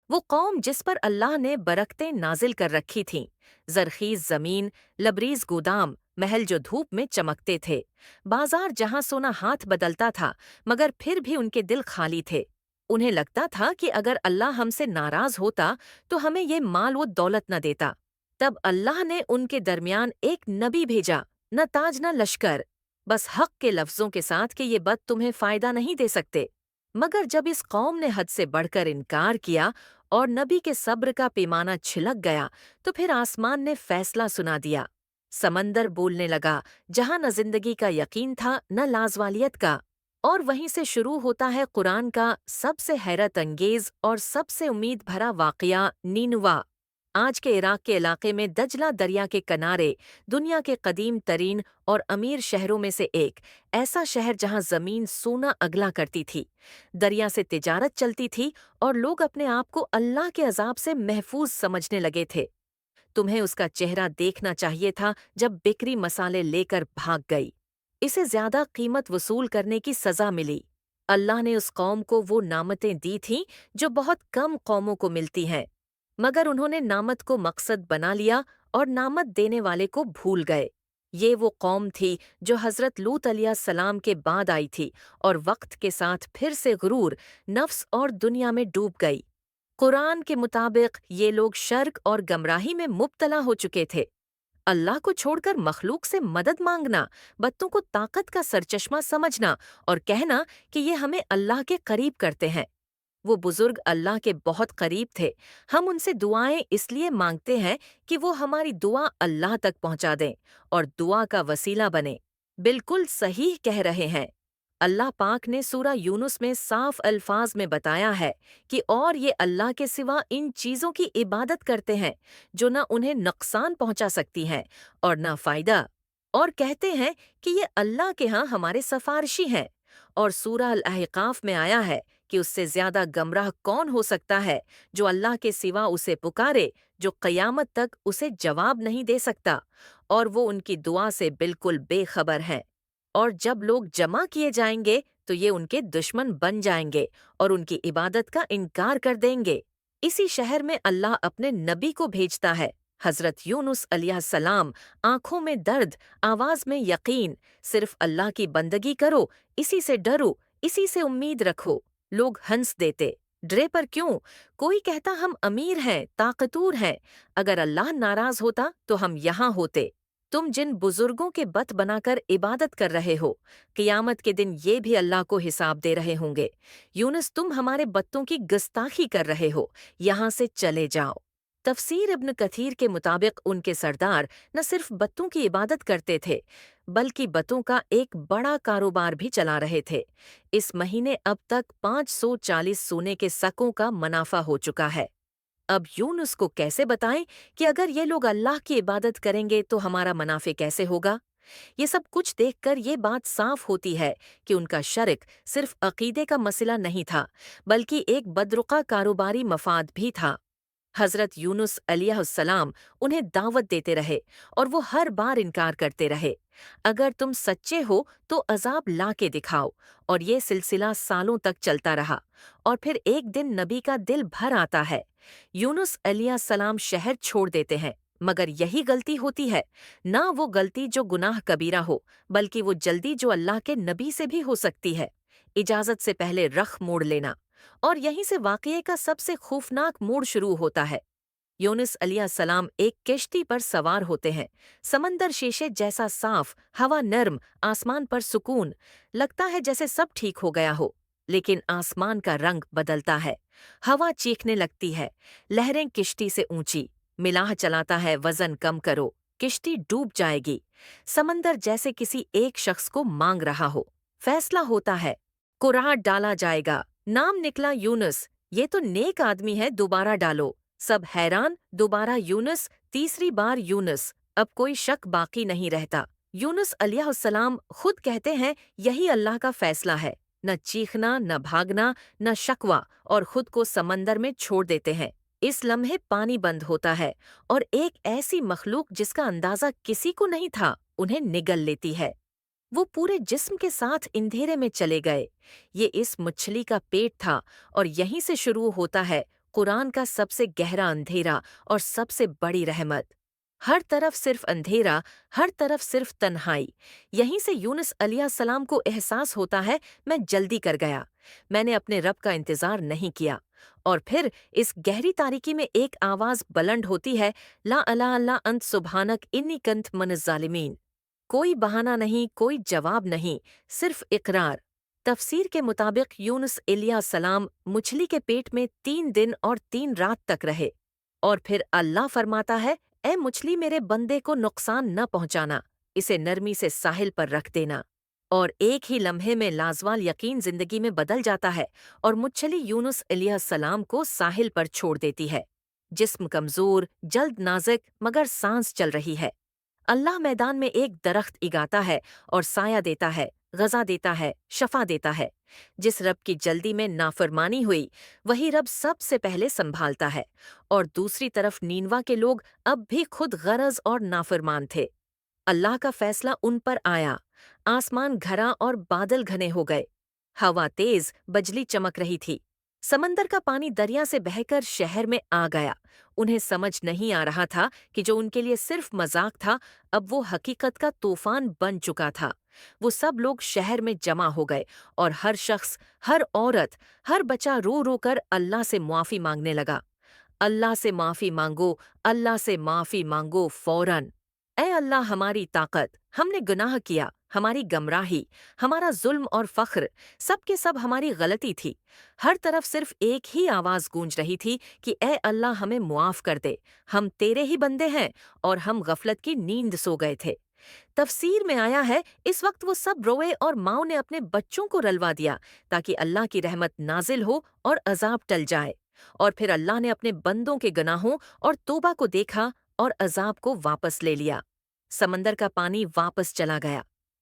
وہ قوم جس پر اللہ نے برکتیں نازل کر رکھی تھیں، زرخیز زمین، لبریز گودام، محل جو دھوپ میں چمکتے تھے، بازار جہاں سونا ہاتھ بدلتا تھا، مگر پھر بھی ان کے دل خالی تھے۔ انہیں لگتا تھا کہ اگر اللہ ہم سے ناراض ہوتا تو ہمیں یہ مال و دولت نہ دیتا۔ تب اللہ نے ان کے درمیان ایک نبی بھیجا، نہ تاج نہ لشکر، بس حق کے لفظوں کے ساتھ کہ یہ بت تمہیں فائدہ نہیں دے سکتے۔ مگر جب اس قوم نے حد سے بڑھ کر انکار کیا اور نبی کے صبر کا پیمانہ چھلک گیا تو پھر آسمان نے فیصلہ سنا دیا۔ سمندر بولنے لگا، جہاں نہ زندگی کا یقین تھا نہ لازوالیت کا۔ اور وہیں سے شروع ہوتا ہے قرآن کا سب سے حیرت انگیز اور سب سے امید بھرا واقعہ، نینوا۔ آج کے عراق کے علاقے میں دجلہ دریا کے کنارے دنیا کے قدیم ترین اور امیر شہروں میں سے ایک ایسا شہر جہاں زمین سونا اگلا کرتی تھی، دریا سے تجارت چلتی تھی اور لوگ اپنے آپ کو اللہ کے عذاب سے محفوظ سمجھنے لگے تھے۔ تمہیں اس کا چہرہ دیکھنا چاہیے تھا جب بکری مسالے لے کر بھاگ گئی۔ اسے زیادہ قیمت وصول کرنے کی سزا ملی۔ اللہ نے اس قوم کو وہ نعمتیں دی تھیں جو بہت کم قوموں کو ملتی ہیں، مگر انہوں نے نعمت کو مقصد بنا لیا اور نعمت دینے والے کو بھول گئے۔ یہ وہ قوم تھی جو حضرت لوط علیہ السلام کے بعد آئی تھی اور وقت کے ساتھ پھر سے غرور، نفس اور دنیا میں ڈوب گئی۔ قرآن کے مطابق یہ لوگ شرک اور گمراہی میں مبتلا ہو چکے تھے۔ اللہ کو چھوڑ کر مخلوق سے مدد مانگنا، بتوں کو طاقت کا سرچشمہ سمجھنا اور کہنا کہ یہ ہمیں اللہ کے قریب کرتے ہیں۔ وہ بزرگ اللہ کے بہت قریب تھے۔ ہم ان سے دعائیں اس لیے مانگتے ہیں کہ وہ ہماری دعا اللہ تک پہنچا دیں اور دعا کا وسیلہ بنے۔ بالکل صحیح کہہ رہے ہیں۔ اللہ پاک نے سورہ یونس میں صاف الفاظ میں بتایا ہے کہ اور یہ اللہ کے سوا ان چیزوں کی عبادت کرتے ہیں جو نہ انہیں نقصان پہنچا سکتی ہیں اور نہ فائدہ، اور کہتے ہیں کہ یہ اللہ کے ہاں ہمارے سفارشی ہیں۔ اور سورہ الاحقاف میں آیا ہے کہ اس سے زیادہ گمراہ کون ہو سکتا ہے جو اللہ کے سوا اسے پکارے، جو قیامت تک اسے جواب نہیں دے سکتا، اور وہ ان کی دعا سے بالکل بے خبر ہیں۔ اور جب لوگ جمع کیے جائیں گے تو یہ ان کے دشمن بن جائیں گے اور ان کی عبادت کا انکار کر دیں گے۔ اسی شہر میں اللہ اپنے نبی کو بھیجتا ہے، حضرت یونس علیہ السلام۔ آنکھوں میں درد، آواز میں یقین، صرف اللہ کی بندگی کرو، اسی سے ڈرو، اسی سے امید رکھو۔ لوگ ہنس دیتے، ڈرے پر کیوں؟ کوئی کہتا ہم امیر ہیں، طاقتور ہیں، اگر اللہ ناراض ہوتا تو ہم یہاں ہوتے۔ تم جن بزرگوں کے بت بنا کر عبادت کر رہے ہو، قیامت کے دن یہ بھی اللہ کو حساب دے رہے ہوں گے۔ یونس تم ہمارے بتوں کی گستاخی کر رہے ہو، یہاں سے چلے جاؤ۔ تفسیر ابن کثیر کے مطابق ان کے سردار نہ صرف بتوں کی عبادت کرتے تھے بلکہ بتوں کا ایک بڑا کاروبار بھی چلا رہے تھے۔ اس مہینے اب تک 540 سونے کے سکوں کا منافع ہو چکا ہے۔ اب یونس کو کیسے بتائیں کہ اگر یہ لوگ اللہ کی عبادت کریں گے تو ہمارا منافع کیسے ہوگا؟ یہ سب کچھ دیکھ کر یہ بات صاف ہوتی ہے کہ ان کا شرک صرف عقیدے کا مسئلہ نہیں تھا بلکہ ایک بدرقہ کاروباری مفاد بھی تھا۔ حضرت یونس علیہ السلام انہیں دعوت دیتے رہے اور وہ ہر بار انکار کرتے رہے۔ اگر تم سچے ہو تو عذاب لا کے دکھاؤ، اور یہ سلسلہ سالوں تک چلتا رہا، اور پھر ایک دن نبی کا دل بھر آتا ہے۔ یونس علیہ السلام شہر چھوڑ دیتے ہیں، مگر یہی غلطی ہوتی ہے، نہ وہ غلطی جو گناہ کبیرہ ہو بلکہ وہ جلدی جو اللہ کے نبی سے بھی ہو سکتی ہے، اجازت سے پہلے رخ موڑ لینا۔ اور یہیں سے واقعے کا سب سے خوفناک موڑ شروع ہوتا ہے۔ یونس علیہ السلام ایک کشتی پر سوار ہوتے ہیں، سمندر شیشے جیسا صاف، ہوا نرم، آسمان پر سکون، لگتا ہے جیسے سب ٹھیک ہو گیا ہو۔ لیکن آسمان کا رنگ بدلتا ہے، ہوا چیخنے لگتی ہے، لہریں کشتی سے اونچی، ملاح چلاتا ہے وزن کم کرو، کشتی ڈوب جائے گی۔ سمندر جیسے کسی ایک شخص کو مانگ رہا ہو۔ فیصلہ ہوتا ہے، قرعہ ڈالا جائے گا۔ نام نکلا یونس، یہ تو نیک آدمی ہے، دوبارہ ڈالو۔ سب حیران، دوبارہ یونس، تیسری بار یونس۔ اب کوئی شک باقی نہیں رہتا۔ یونس علیہ السلام خود کہتے ہیں یہی اللہ کا فیصلہ ہے، نہ چیخنا، نہ بھاگنا، نہ شکوہ، اور خود کو سمندر میں چھوڑ دیتے ہیں۔ اس لمحے پانی بند ہوتا ہے اور ایک ایسی مخلوق جس کا اندازہ کسی کو نہیں تھا انہیں نگل لیتی ہے۔ وہ پورے جسم کے ساتھ اندھیرے میں چلے گئے۔ یہ اس مچھلی کا پیٹ تھا اور یہیں سے شروع ہوتا ہے قرآن کا سب سے گہرا اندھیرا اور سب سے بڑی رحمت۔ ہر طرف صرف اندھیرا، ہر طرف صرف تنہائی۔ یہیں سے یونس علیہ السلام کو احساس ہوتا ہے، میں جلدی کر گیا، میں نے اپنے رب کا انتظار نہیں کیا۔ اور پھر اس گہری تاریکی میں ایک آواز بلند ہوتی ہے، لا الہ الا انت سبحانک انی کنت من الظالمین۔ کوئی بہانہ نہیں، کوئی جواب نہیں، صرف اقرار۔ تفسیر کے مطابق یونس علیہ السلام مچھلی کے پیٹ میں 3 دن اور 3 رات تک رہے، اور پھر اللہ فرماتا ہے، اے مچھلی میرے بندے کو نقصان نہ پہنچانا، اسے نرمی سے ساحل پر رکھ دینا۔ اور ایک ہی لمحے میں لازوال یقین زندگی میں بدل جاتا ہے، اور مچھلی یونس علیہ السلام کو ساحل پر چھوڑ دیتی ہے۔ جسم کمزور، جلد نازک، مگر سانس چل رہی ہے۔ اللہ میدان میں ایک درخت اگاتا ہے اور سایہ دیتا ہے، غذا دیتا ہے، شفا دیتا ہے۔ جس رب کی جلدی میں نافرمانی ہوئی، وہی رب سب سے پہلے سنبھالتا ہے۔ اور دوسری طرف نینوا کے لوگ اب بھی خود غرض اور نافرمان تھے۔ اللہ کا فیصلہ ان پر آیا، آسمان گھرا اور بادل گھنے ہو گئے، ہوا تیز، بجلی چمک رہی تھی، سمندر کا پانی دریا سے بہہ کر شہر میں آ گیا۔ انہیں سمجھ نہیں آ رہا تھا کہ جو ان کے لیے صرف مذاق تھا، اب وہ حقیقت کا طوفان بن چکا تھا۔ وہ سب لوگ شہر میں جمع ہو گئے، اور ہر شخص، ہر عورت، ہر بچہ رو رو کر اللہ سے معافی مانگنے لگا۔ اللہ سے معافی مانگو، اللہ سے معافی مانگو فوراً۔ اے اللہ، ہماری طاقت، ہم نے گناہ کیا، ہماری گمراہی، ہمارا ظلم اور فخر، سب کے سب ہماری غلطی تھی۔ ہر طرف صرف ایک ہی آواز گونج رہی تھی کہ اے اللہ، ہمیں معاف کر دے، ہم تیرے ہی بندے ہیں، اور ہم غفلت کی نیند سو گئے تھے۔ تفسیر میں آیا ہے، اس وقت وہ سب روئے اور ماؤں نے اپنے بچوں کو رلوا دیا تاکہ اللہ کی رحمت نازل ہو اور عذاب ٹل جائے۔ اور پھر اللہ نے اپنے بندوں کے گناہوں اور توبہ کو دیکھا اور عذاب کو واپس لے لیا۔ سمندر کا پانی واپس چلا گیا،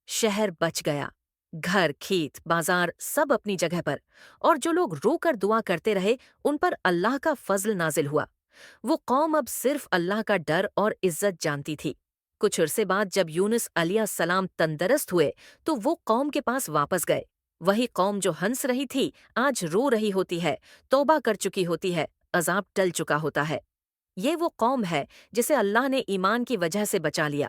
شہر بچ گیا، گھر، کھیت، بازار سب اپنی جگہ پر، اور جو لوگ رو کر دعا کرتے رہے ان پر اللہ کا فضل نازل ہوا۔ وہ قوم اب صرف اللہ کا ڈر اور عزت جانتی تھی۔ کچھ عرصے بعد جب یونس علیہ السلام تندرست ہوئے تو وہ قوم کے پاس واپس گئے۔ وہی قوم جو ہنس رہی تھی آج رو رہی ہوتی ہے، توبہ کر چکی ہوتی ہے، عذاب ٹل چکا ہوتا ہے۔ یہ وہ قوم ہے جسے اللہ نے ایمان کی وجہ سے بچا لیا۔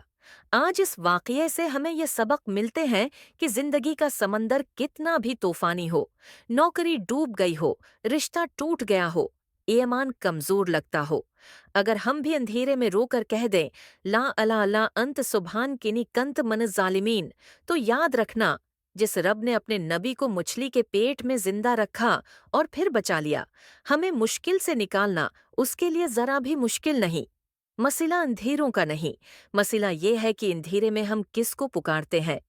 آج اس واقعے سے ہمیں یہ سبق ملتے ہیں کہ زندگی کا سمندر کتنا بھی طوفانی ہو، نوکری ڈوب گئی ہو، رشتہ ٹوٹ گیا ہو، ایمان کمزور لگتا ہو، اگر ہم بھی اندھیرے میں رو کر کہہ دیں لا الہ الا انت سبحان کنی کنت من الظالمین، تو یاد رکھنا، جس رب نے اپنے نبی کو مچھلی کے پیٹ میں زندہ رکھا اور پھر بچا لیا، ہمیں مشکل سے نکالنا اس کے لیے ذرا بھی مشکل نہیں۔ مسئلہ اندھیروں کا نہیں، مسئلہ یہ ہے کہ اندھیرے میں ہم کس کو پکارتے ہیں۔